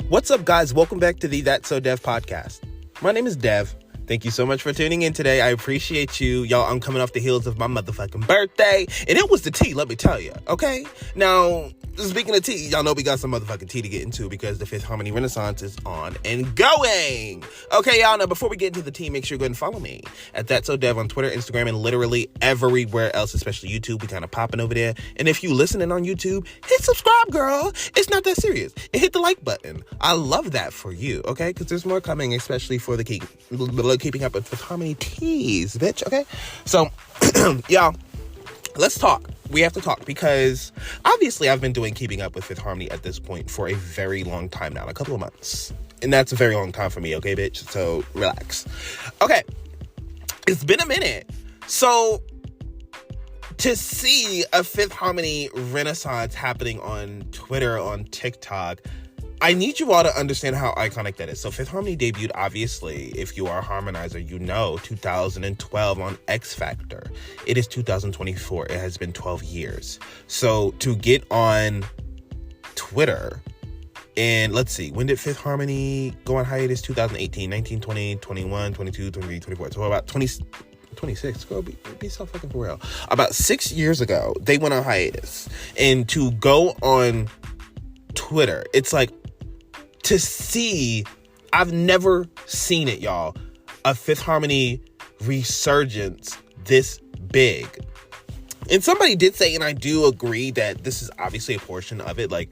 What's up, guys? Welcome back to the That's Sowdev podcast. My name is Dev. Thank you so much for tuning in today. I appreciate you. Y'all, I'm coming off the heels of my motherfucking birthday, and it was the tea, let me tell you, okay? Now, speaking of tea, y'all know we got some motherfucking tea to get into because the Fifth Harmony Renaissance is on and going. Okay, y'all, now, before we get into the tea, make sure you go ahead and follow me at That's Sowdev on Twitter, Instagram, and literally everywhere else, especially YouTube. We kind of popping over there. And if you listening on YouTube, hit subscribe, girl. It's not that serious. And hit the like button. I love that for you, okay? Because there's more coming, especially for the keeping up with Harmony teas, bitch, okay? So, y'all, let's talk. We have to talk because obviously I've been doing Keeping Up with Fifth Harmony at this point for a very long time now, a couple of months. And that's a very long time for me, okay, bitch? So, relax. Okay, it's been a minute. So, to see a Fifth Harmony Renaissance happening on Twitter, on TikTok, I need you all to understand how iconic that is. So Fifth Harmony debuted, obviously, if you are a Harmonizer, you know, 2012 on X Factor. It is 2024. It has been 12 years. So to get on Twitter, and let's see, when did Fifth Harmony go on hiatus? 2018, 19, 20, 21, 22, 23, 24. So about 26, girl, be so fucking for real. About 6 years ago, they went on hiatus. And to go on Twitter, it's like, to see, I've never seen it, y'all, a Fifth Harmony resurgence this big. And somebody did say, and I do agree, that this is obviously a portion of it, like,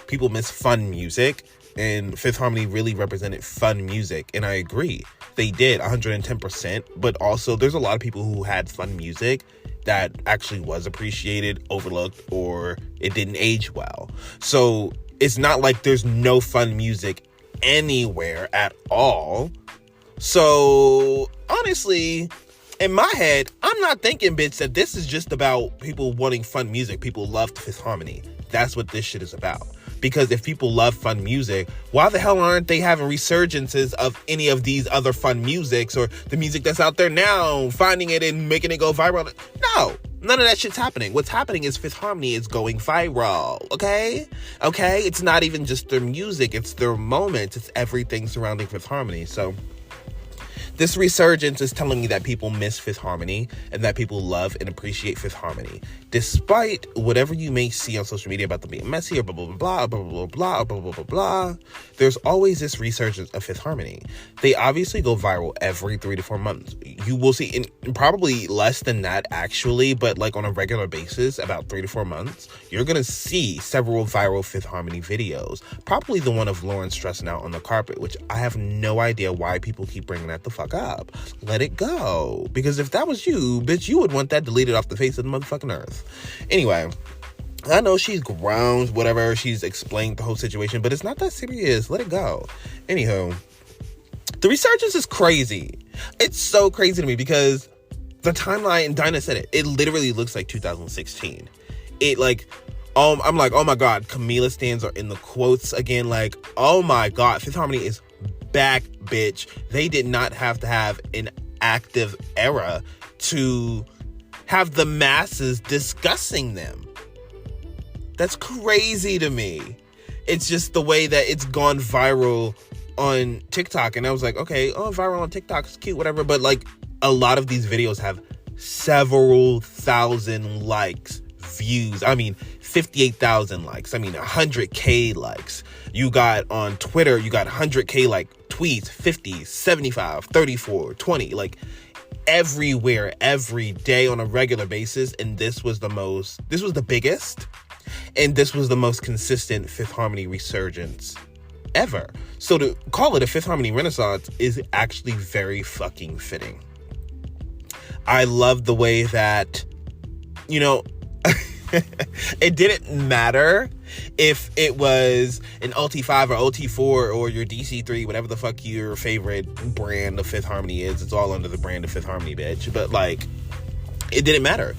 people miss fun music, and Fifth Harmony really represented fun music, and I agree. They did, 110%, but also there's a lot of people who had fun music that actually was appreciated, overlooked, or it didn't age well. So it's not like there's no fun music anywhere at all. So honestly, in my head, I'm not thinking, bitch, that this is just about people wanting fun music. People loved Fifth Harmony. That's what this shit is about. Because if people love fun music, why the hell aren't they having resurgences of any of these other fun musics or the music that's out there now, finding it and making it go viral? No, none of that shit's happening. What's happening is Fifth Harmony is going viral, okay? Okay? It's not even just their music, it's their moments, it's everything surrounding Fifth Harmony. So this resurgence is telling me that people miss Fifth Harmony and that people love and appreciate Fifth Harmony. Despite whatever you may see on social media about them being messy or blah, blah, blah, blah, blah, blah, blah, blah, blah, blah, there's always this resurgence of Fifth Harmony. They obviously go viral every 3 to 4 months. You will see, in probably less than that actually, but like on a regular basis, about 3 to 4 months, you're going to see several viral Fifth Harmony videos. Probably the one of Lauren stressing out on the carpet, which I have no idea why people keep bringing that the fuck up. Let it go. Because if that was you, bitch, you would want that deleted off the face of the motherfucking earth. Anyway, I know she's grounds, whatever, she's explained the whole situation, but it's not that serious. Let it go. Anywho, the resurgence is crazy. It's so crazy to me because the timeline, and Dinah said it literally looks like 2016. It like, I'm like, oh my God, Camila stands are in the quotes again. Like, oh my God, Fifth Harmony is back, bitch. They did not have to have an active era to have the masses discussing them. That's crazy to me. It's just the way that it's gone viral on TikTok. And I was like, okay, viral on TikTok is cute, whatever. But like a lot of these videos have several thousand likes, views. I mean, 58,000 likes. I mean, 100K likes. You got on Twitter, you got 100K like tweets, 50, 75, 34, 20, like everywhere, every day on a regular basis. And this was the biggest, and this was the most consistent Fifth Harmony resurgence ever. So to call it a Fifth Harmony Renaissance is actually very fucking fitting. I love the way that, you know, it didn't matter if it was an LT5 or LT4 or your DC3, whatever the fuck your favorite brand of Fifth Harmony is. It's all under the brand of Fifth Harmony, bitch. But like, it didn't matter.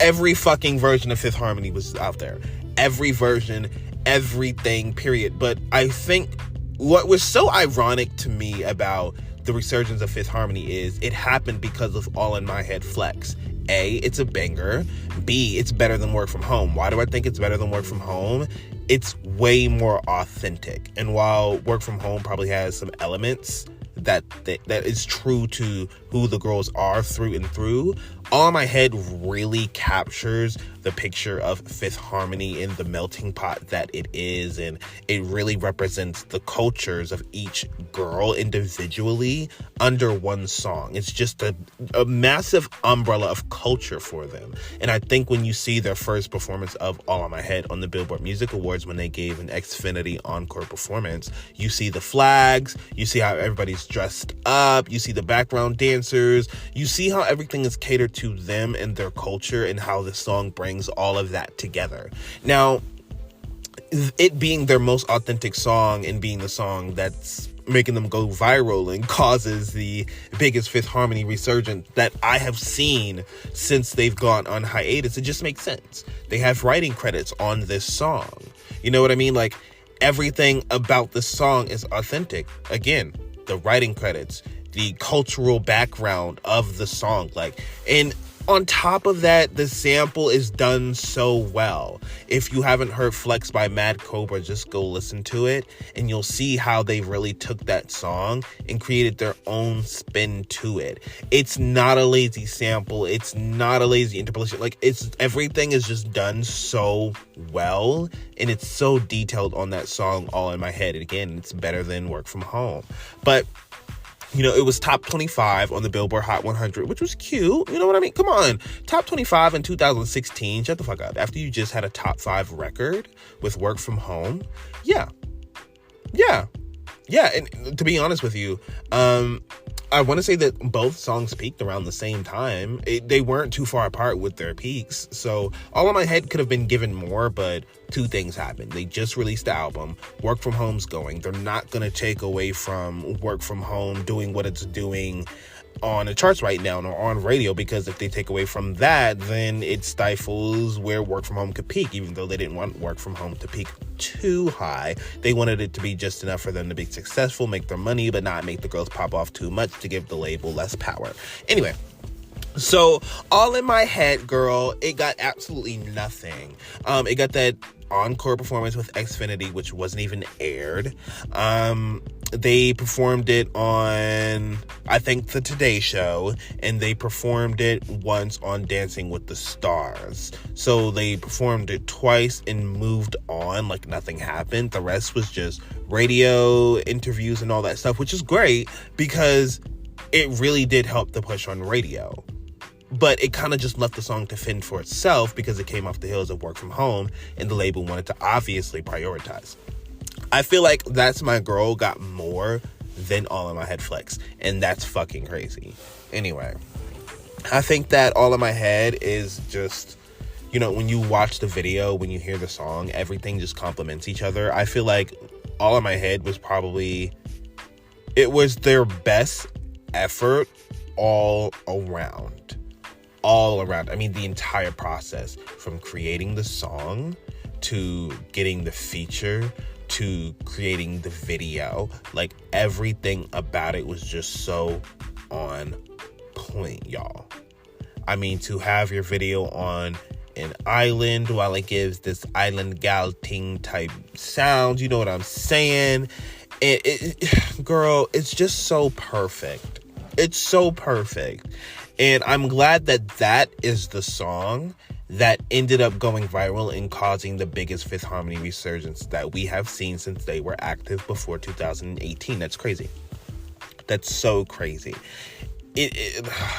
Every fucking version of Fifth Harmony was out there. Every version, everything, period. But I think what was so ironic to me about the resurgence of Fifth Harmony is it happened because of All in My Head Flex. A, it's a banger. B, it's better than Work From Home. Why do I think it's better than Work From Home? it's way more authentic. And while Work From Home probably has some elements that is true to who the girls are through and through, All in My Head really captures the picture of Fifth Harmony in the melting pot that it is, and it really represents the cultures of each girl individually under one song. It's just a massive umbrella of culture for them. And I think when you see their first performance of All in My Head on the Billboard Music Awards, when they gave an Xfinity encore performance, you see the flags, you see how everybody's dressed up, you see the background dancers, you see how everything is catered to them and their culture, and how the song brings all of that together. Now, it being their most authentic song and being the song that's making them go viral and causes the biggest Fifth Harmony resurgence that I have seen since they've gone on hiatus, it just makes sense. They have writing credits on this song. You know what I mean? Like, everything about the song is authentic. Again, the writing credits, the cultural background of the song, and on top of that, the sample is done so well. If you haven't heard Flex by Mad Cobra, just go listen to it, and you'll see how they really took that song and created their own spin to it. It's not a lazy sample. It's not a lazy interpolation. Everything is just done so well, and it's so detailed on that song, All in My Head. And again, it's better than Work From Home. But it was top 25 on the Billboard Hot 100, which was cute. You know what I mean? Come on. Top 25 in 2016. Shut the fuck up. After you just had a top 5 record with Work From Home. Yeah. And to be honest with you, I want to say that both songs peaked around the same time. They weren't too far apart with their peaks. So All in My Head could have been given more, but two things happened. They just released the album. Work From Home's going. They're not going to take away from Work From Home doing what it's doing on the charts right now or on radio, because if they take away from that, then it stifles where Work From Home could peak, even though they didn't want Work From Home to peak too high. They wanted it to be just enough for them to be successful, make their money, but not make the girls pop off too much to give the label less power. Anyway, so All in My Head, girl, it got absolutely nothing. It got that encore performance with Xfinity, which wasn't even aired. They performed it on, I think, the Today Show, and they performed it once on Dancing with the Stars. So they performed it twice and moved on like nothing happened. The rest was just radio interviews and all that stuff, which is great because it really did help the push on radio. But it kind of just left the song to fend for itself because it came off the heels of Work From Home, and the label wanted to obviously prioritize. I feel like That's My Girl got more than All in My Head Flex, and that's fucking crazy. Anyway, I think that All in My Head is just, when you watch the video, when you hear the song, everything just complements each other. I feel like All in My Head was their best effort all around. I mean, the entire process, from creating the song to getting the feature to creating the video, everything about it was just so on point, y'all. I mean, to have your video on an island while it gives this island gal ting type sound, you know what I'm saying? Girl, it's just so perfect. It's so perfect. And I'm glad that is the song that ended up going viral and causing the biggest Fifth Harmony resurgence that we have seen since they were active before 2018. That's crazy. That's so crazy.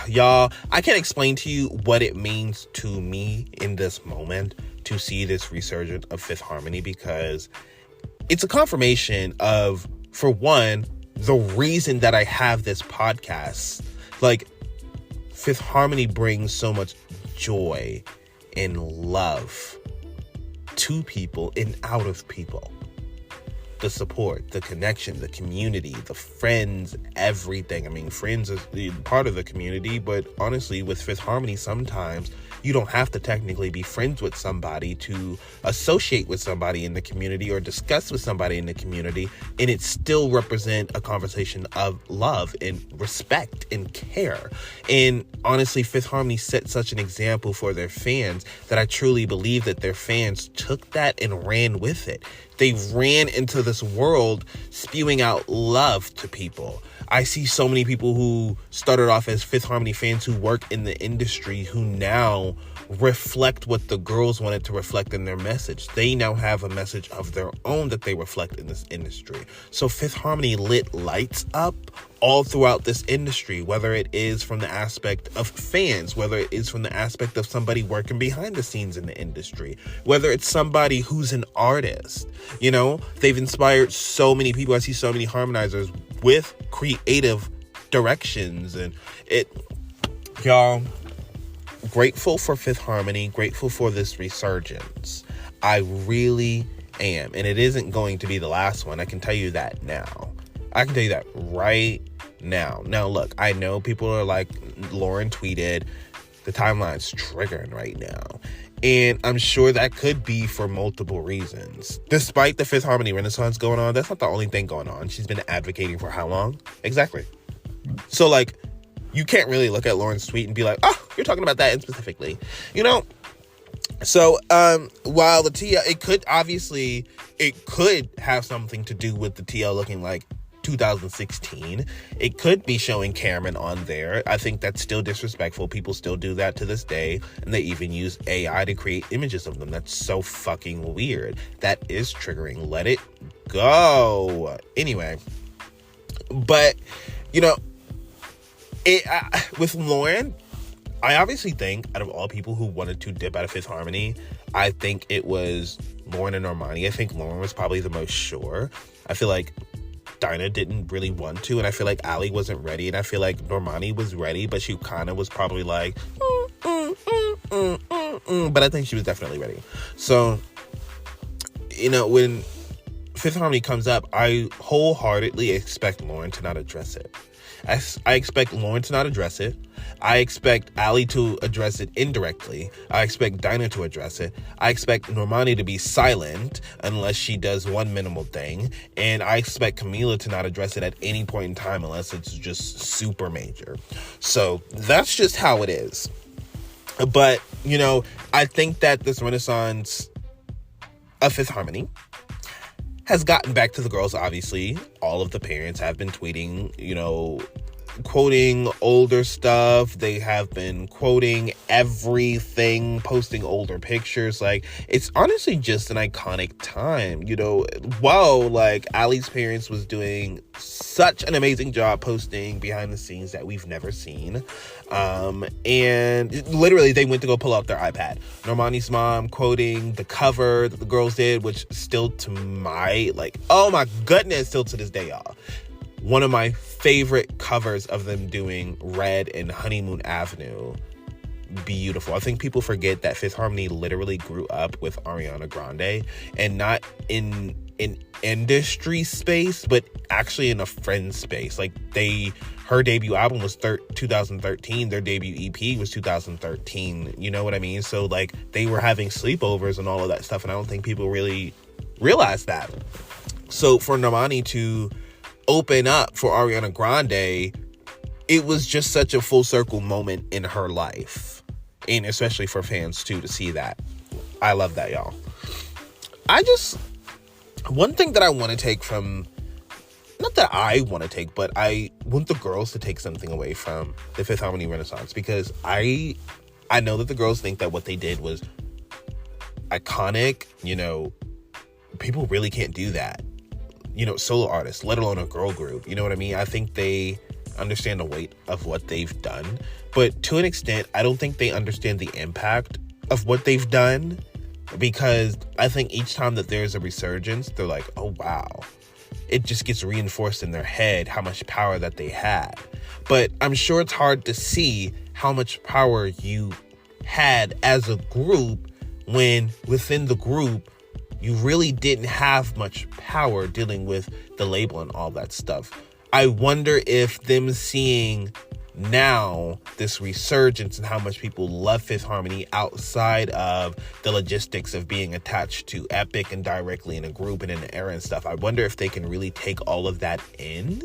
Y'all, I can't explain to you what it means to me in this moment to see this resurgence of Fifth Harmony, because it's a confirmation of, for one, the reason that I have this podcast. Fifth Harmony brings so much joy and love to people and out of people. The support, the connection, the community, the friends, everything. I mean, friends is part of the community, but honestly, with Fifth Harmony, sometimes You don't have to technically be friends with somebody to associate with somebody in the community or discuss with somebody in the community, and it still represent a conversation of love and respect and care. And honestly, Fifth Harmony set such an example for their fans that I truly believe that their fans took that and ran with it. They ran into this world spewing out love to people. I see so many people who started off as Fifth Harmony fans who work in the industry who now reflect what the girls wanted to reflect in their message. They now have a message of their own that they reflect in this industry. So Fifth Harmony lit lights up all throughout this industry, whether it is from the aspect of fans, whether it is from the aspect of somebody working behind the scenes in the industry, whether it's somebody who's an artist. You know, they've inspired so many people. I see so many harmonizers with creative directions, and y'all, grateful for Fifth Harmony, grateful for this resurgence. I really am, and it isn't going to be the last one. I can tell you that now. I can tell you that right now. Now, look, I know people are like, Lauren tweeted, the timeline's triggering right now. And I'm sure that could be for multiple reasons. Despite the Fifth Harmony Renaissance going on, that's not the only thing going on. She's been advocating for how long? Exactly. So, like, you can't really look at Lauren's tweet and be like, oh, you're talking about that specifically. You know? So, while the TL, it could have something to do with the TL looking like 2016. It could be showing Cameron on there. I think that's still disrespectful. People still do that to this day, and they even use AI to create images of them. That's so fucking weird. That is triggering. Let it go. Anyway, but you know, with Lauren, I obviously think out of all people who wanted to dip out of Fifth Harmony, I think it was Lauren and Normani. I think Lauren was probably the most sure. I feel like Dinah didn't really want to, and I feel like Ali wasn't ready, and I feel like Normani was ready, but she kind of was probably like, but I think she was definitely ready. So, you know, when Fifth Harmony comes up, I wholeheartedly expect Lauren to not address it. I expect Lauren to not address it. I expect Ali to address it indirectly. I expect Dinah to address it. I expect Normani to be silent unless she does one minimal thing. And I expect Camila to not address it at any point in time unless it's just super major. So that's just how it is. But, you know, I think that this renaissance of Fifth Harmony has gotten back to the girls. Obviously, all of the parents have been tweeting, you know, quoting older stuff. They have been quoting everything, posting older pictures. Like, it's honestly just an iconic time, you know. Wow, like Ali's parents was doing such an amazing job posting behind the scenes that we've never seen. And literally they went to go pull out their iPad. Normani's mom quoting the cover that the girls did, which still to my, like, oh my goodness, still to this day, y'all, one of my favorite covers of them doing Red and Honeymoon Avenue. Beautiful. I think people forget that Fifth Harmony literally grew up with Ariana Grande, and not in an industry space, but actually in a friend space. Like, her debut album was 2013. Their debut EP was 2013. You know what I mean? So, like, they were having sleepovers and all of that stuff, and I don't think people really realize that. So for Normani to open up for Ariana Grande, it was just such a full circle moment in her life, and especially for fans too, to see that. I love that, y'all. One thing that I want to take from, not that I want to take, but I want the girls to take something away from the Fifth Harmony Renaissance, because I know that the girls think that what they did was iconic. You know, people really can't do that, you know, solo artists, let alone a girl group. You know what I mean? I think they understand the weight of what they've done, but to an extent, I don't think they understand the impact of what they've done, because I think each time that there's a resurgence, they're like, oh wow, it just gets reinforced in their head how much power that they had. But I'm sure it's hard to see how much power you had as a group when within the group you really didn't have much power dealing with the label and all that stuff. I wonder if them seeing now this resurgence and how much people love Fifth Harmony outside of the logistics of being attached to Epic and directly in a group and in an era and stuff. I wonder if they can really take all of that in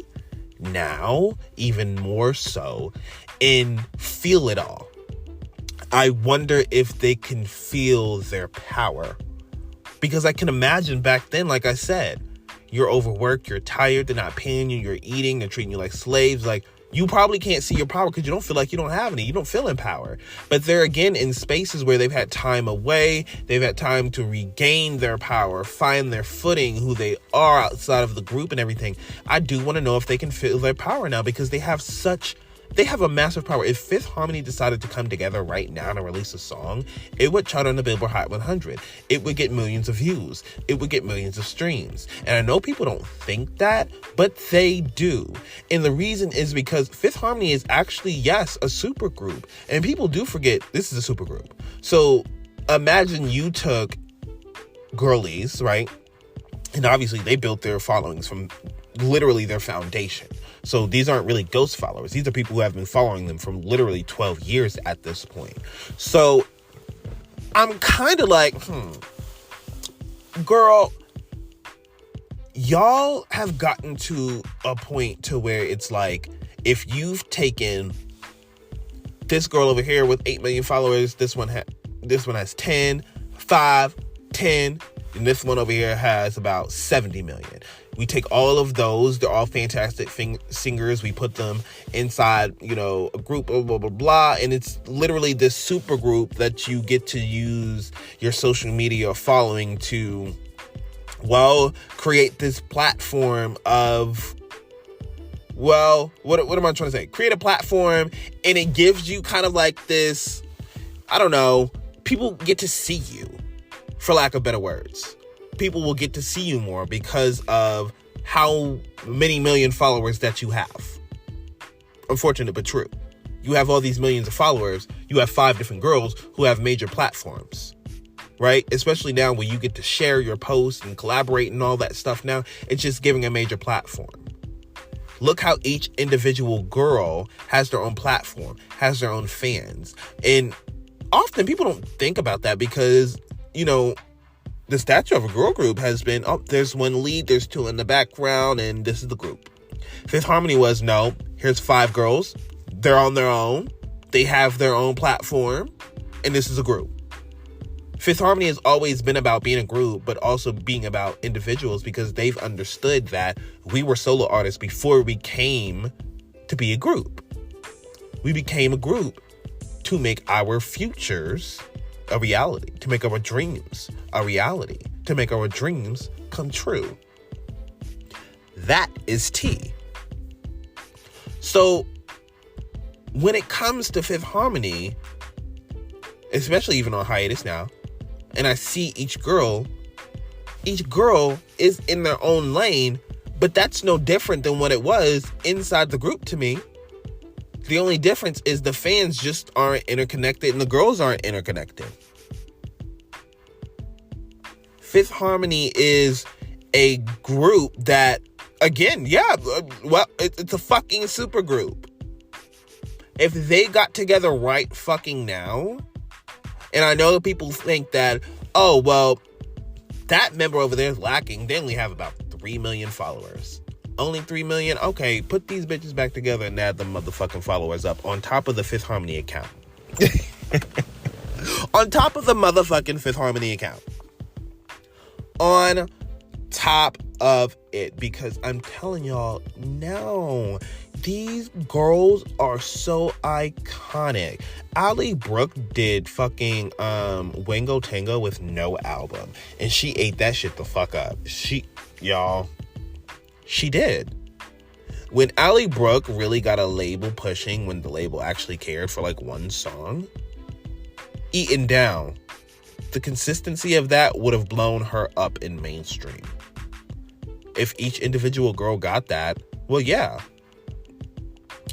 now, even more so, and feel it all. I wonder if they can feel their power. Because I can imagine back then, like I said, you're overworked, you're tired, they're not paying you, you're eating, they're treating you like slaves. Like, you probably can't see your power because you don't feel like you don't have any. You don't feel empowered. But they're, again, in spaces where they've had time away. They've had time to regain their power, find their footing, who they are outside of the group and everything. I do want to know if they can feel their power now, because they have a massive power. If Fifth Harmony decided to come together right now and release a song, it would chart on the Billboard Hot 100. It would get millions of views. It would get millions of streams. And I know people don't think that, but they do. And the reason is because Fifth Harmony is actually, yes, a super group. And people do forget this is a super group. So imagine you took girlies, right? And obviously they built their followings from literally their foundation. So these aren't really ghost followers. These are people who have been following them for literally 12 years at this point. So I'm kind of like, girl, y'all have gotten to a point to where it's like, if you've taken this girl over here with 8 million followers, this one has 10, 5, 10, and this one over here has about 70 million. We take all of those. They're all fantastic singers. We put them inside, a group, blah, blah, blah, blah. And it's literally this super group that you get to use your social media following to, create this platform of, what am I trying to say? Create a platform, and it gives you kind of like this, I don't know, people get to see you, for lack of better words. People will get to see you more because of how many million followers that you have. Unfortunate but true. You have all these millions of followers. You have 5 different girls who have major platforms, right? Especially now when you get to share your posts and collaborate and all that stuff now. It's just giving a major platform. Look how each individual girl has their own platform, has their own fans. And often people don't think about that because, the stature of a girl group has been, there's one lead, there's 2 in the background, and this is the group. Fifth Harmony was, no, here's 5 girls. They're on their own. They have their own platform, and this is a group. Fifth Harmony has always been about being a group, but also being about individuals, because they've understood that we were solo artists before we came to be a group. We became a group to make our futures a reality, to make our dreams a reality, to make our dreams come true. That is T. So when it comes to Fifth Harmony, especially even on hiatus now, and I see each girl is in their own lane, but that's no different than what it was inside the group to me. The only difference is the fans just aren't interconnected and the girls aren't interconnected. Fifth Harmony is a group that, again, it's a fucking super group. If they got together right fucking now, and I know people think that, that member over there is lacking. They only have about 3 million followers. Only 3 million? Okay, put these bitches back together and add the motherfucking followers up on top of the Fifth Harmony account. On top of the motherfucking Fifth Harmony account. On top of it. Because I'm telling y'all, no. These girls are so iconic. Ali Brooke did fucking Wango Tango with no album. And she ate that shit the fuck up. She did. When Ali Brooke really got a label pushing, when the label actually cared for like one song, Eaten Down, the consistency of that would have blown her up in mainstream. If each individual girl got that, well, yeah.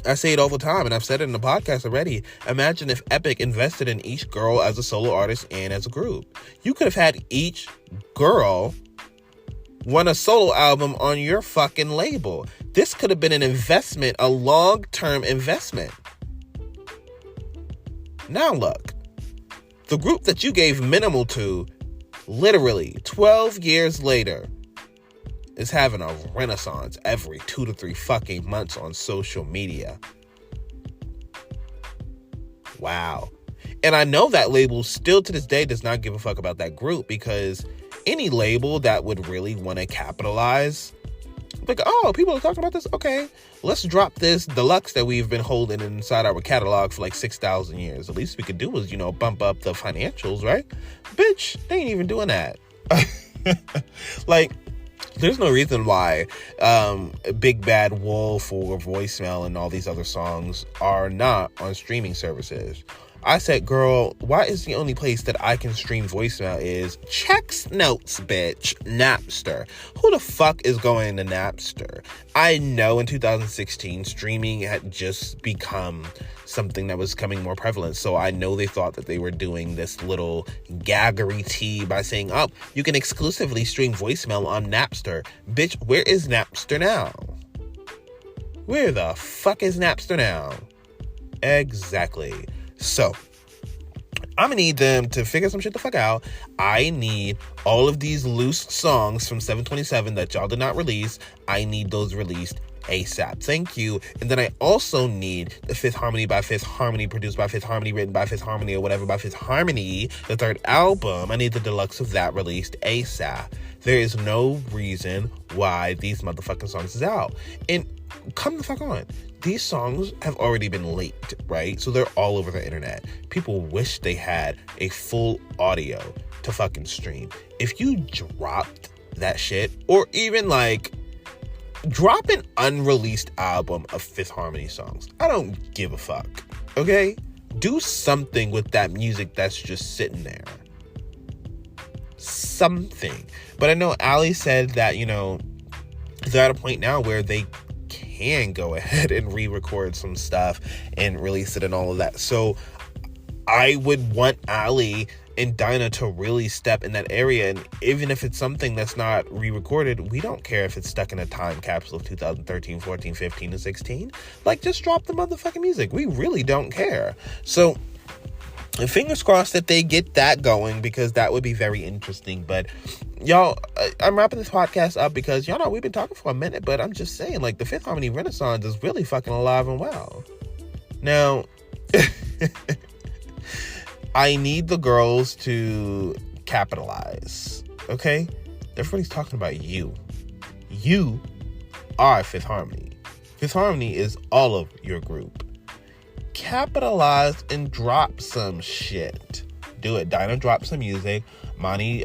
I say it all the time, and I've said it in the podcast already. Imagine if Epic invested in each girl as a solo artist and as a group. You could have had each girl want a solo album on your fucking label. This could have been an investment, a long-term investment. Now look, the group that you gave minimal to, literally 12 years later, is having a renaissance every 2 to 3 fucking months on social media. Wow. And I know that label still to this day does not give a fuck about that group, because any label that would really want to capitalize, like, oh, people are talking about this? Okay, let's drop this deluxe that we've been holding inside our catalog for like 6,000 years. The least we could do is, bump up the financials, right? Bitch, they ain't even doing that. Like, there's no reason why Big Bad Wolf or Voicemail and all these other songs are not on streaming services. I said, girl, why is the only place that I can stream Voicemail is Chex Notes, bitch, Napster? Who the fuck is going to Napster? I know in 2016, streaming had just become something that was becoming more prevalent. So I know they thought that they were doing this little gaggery tea by saying, oh, you can exclusively stream Voicemail on Napster. Bitch, where is Napster now? Where the fuck is Napster now? Exactly. So, I'm gonna need them to figure some shit the fuck out. I need all of these loose songs from 727 that y'all did not release. I need those released ASAP. Thank you. And then I also need the Fifth Harmony by Fifth Harmony, produced by Fifth Harmony, written by Fifth Harmony, or whatever by Fifth Harmony, the third album. I need the deluxe of that released ASAP. There is no reason why these motherfucking songs is out. And come the fuck on. These songs have already been leaked, right? So they're all over the internet. People wish they had a full audio to fucking stream. If you dropped that shit, or even like drop an unreleased album of Fifth Harmony songs, I don't give a fuck, okay? Do something with that music that's just sitting there. Something. But I know Ali said that, they're at a point now where they can go ahead and re-record some stuff and release it and all of that. So I would want Ali and Dinah to really step in that area. And even if it's something that's not re-recorded, we don't care if it's stuck in a time capsule of 2013, 14, 15, and 16. Like, just drop the motherfucking music. We really don't care. So fingers crossed that they get that going, because that would be very interesting. But y'all, I'm wrapping this podcast up because y'all know we've been talking for a minute, but I'm just saying, like, the Fifth Harmony Renaissance is really fucking alive and well. Now, I need the girls to capitalize, okay? Everybody's talking about you. You are Fifth Harmony. Fifth Harmony is all of your group. Capitalize and drop some shit. Do it. Dinah dropped some music. Monty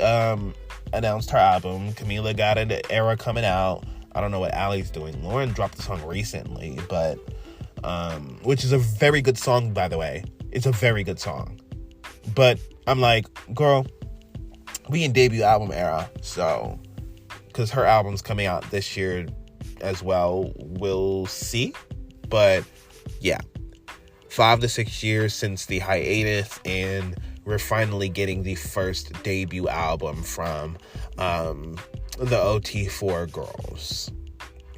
announced her album. Camila got an era coming out. I don't know what Ali's doing. Lauren dropped the song recently, but which is a very good song, by the way. It's a very good song. But I'm like, girl, we in debut album era, so because her album's coming out this year as well. We'll see. But yeah. 5 to 6 years since the hiatus, and we're finally getting the first debut album from the OT4 girls.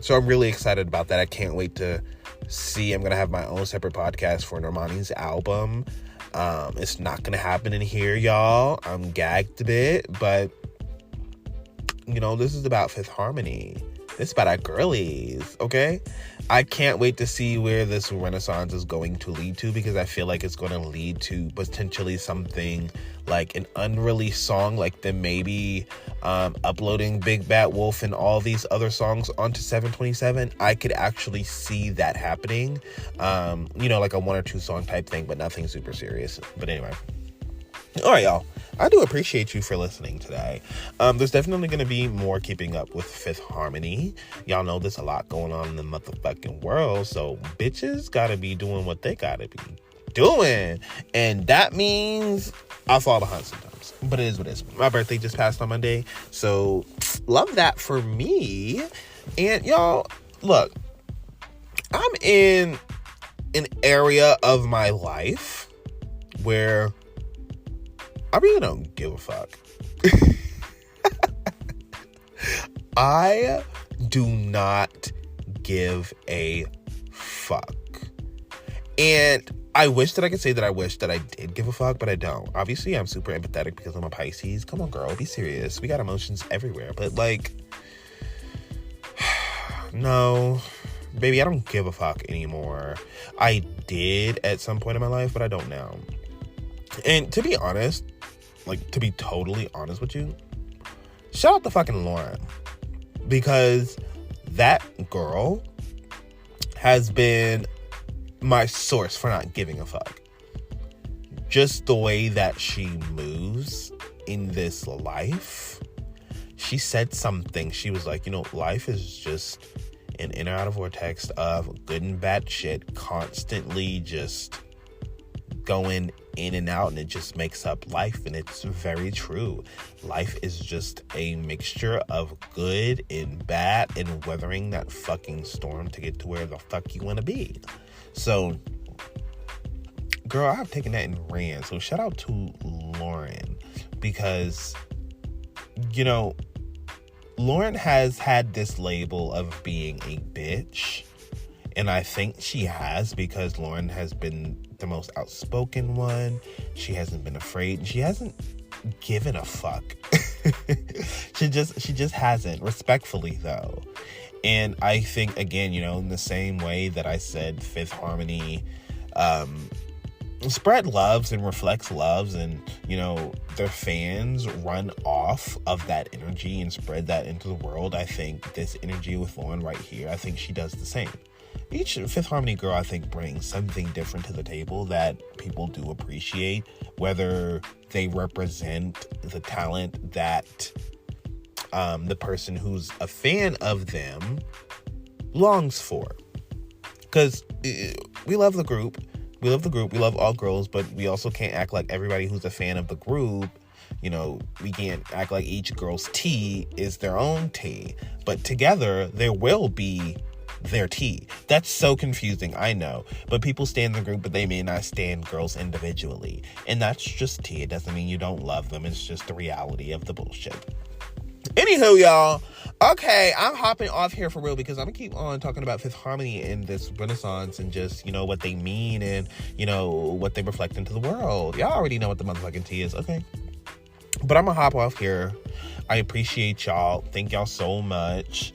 So I'm really excited about that. I can't wait to see. I'm going to have my own separate podcast for Normani's album. It's not going to happen in here, y'all. I'm gagged a bit, but, this is about Fifth Harmony. It's about our girlies, okay? I can't wait to see where this renaissance is going to lead to, because I feel like it's going to lead to potentially something like an unreleased song, like them maybe uploading Big Bad Wolf and all these other songs onto 727. I could actually see that happening, like a 1 or 2 song type thing, but nothing super serious. But anyway. All right, y'all. I do appreciate you for listening today. There's definitely going to be more keeping up with Fifth Harmony. Y'all know there's a lot going on in the motherfucking world, so bitches got to be doing what they got to be doing. And that means I fall behind sometimes, but it is what it is. My birthday just passed on Monday, so love that for me. And y'all, look, I'm in an area of my life where I really don't give a fuck. I do not give a fuck. And I wish that I could say that I wish that I did give a fuck, but I don't. Obviously, I'm super empathetic because I'm a Pisces. Come on, girl, be serious. We got emotions everywhere. But, like, no, baby, I don't give a fuck anymore. I did at some point in my life, but I don't now. And to be honest, like, to be totally honest with you, shout out to fucking Lauren. Because that girl has been my source for not giving a fuck. Just the way that she moves in this life. She said something. She was like, life is just an in and out of vortex of good and bad shit, constantly just going in and out, and it just makes up life. And it's very true. Life is just a mixture of good and bad and weathering that fucking storm to get to where the fuck you want to be. So, girl, I've taken that and ran. So shout out to Lauren, because Lauren has had this label of being a bitch, and I think she has, because Lauren has been the most outspoken one. She hasn't been afraid, and she hasn't given a fuck. she just hasn't, respectfully though. And I think, again, in the same way that I said Fifth Harmony spread loves and reflects loves, and their fans run off of that energy and spread that into the world. I think this energy with Lauren right here, I think she does the same. Each Fifth Harmony girl, I think, brings something different to the table that people do appreciate, whether they represent the talent that the person who's a fan of them longs for. Because we love the group. We love all girls, but we also can't act like everybody who's a fan of the group, we can't act like each girl's tea is their own tea. But together, there will be their tea. That's so confusing, I know. But people stand the group, but they may not stand girls individually. And that's just tea. It doesn't mean you don't love them. It's just the reality of the bullshit. Anywho, y'all, okay, I'm hopping off here for real, because I'm gonna keep on talking about Fifth Harmony and this renaissance and just, what they mean and, what they reflect into the world. Y'all already know what the motherfucking tea is, okay? But I'm gonna hop off here. I appreciate y'all. Thank y'all so much.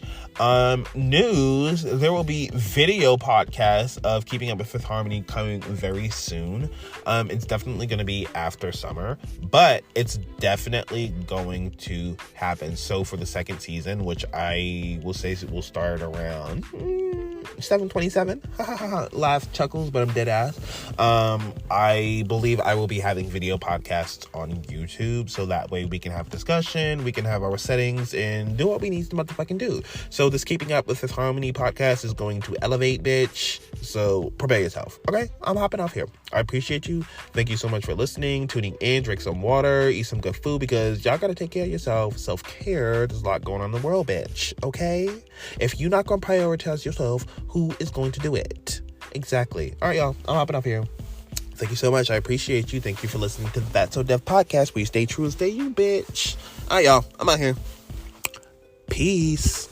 News, there will be video podcasts of Keeping Up with Fifth Harmony coming very soon. It's definitely going to be after summer, but it's definitely going to happen. So for the second season, which I will say will start around 7/27. Laugh, chuckles, but I'm dead ass. I believe I will be having video podcasts on YouTube, so that way we can have discussion, we can have our settings, and do what we need to motherfucking do. So this Keeping Up with Fifth Harmony podcast is going to elevate, bitch. So prepare yourself. Okay, I'm hopping off here. I appreciate you. Thank you so much for listening, tuning in. Drink some water, eat some good food, because y'all gotta take care of yourself. Self-care. There's a lot going on in the world, bitch. Okay, if you're not gonna prioritize yourself, who is going to do it? Exactly. All right, y'all, I'm hopping off here. Thank you so much. I appreciate you. Thank you for listening to the That's Sowdev podcast, where you stay true and stay you, bitch. All right, y'all, I'm out here. Peace.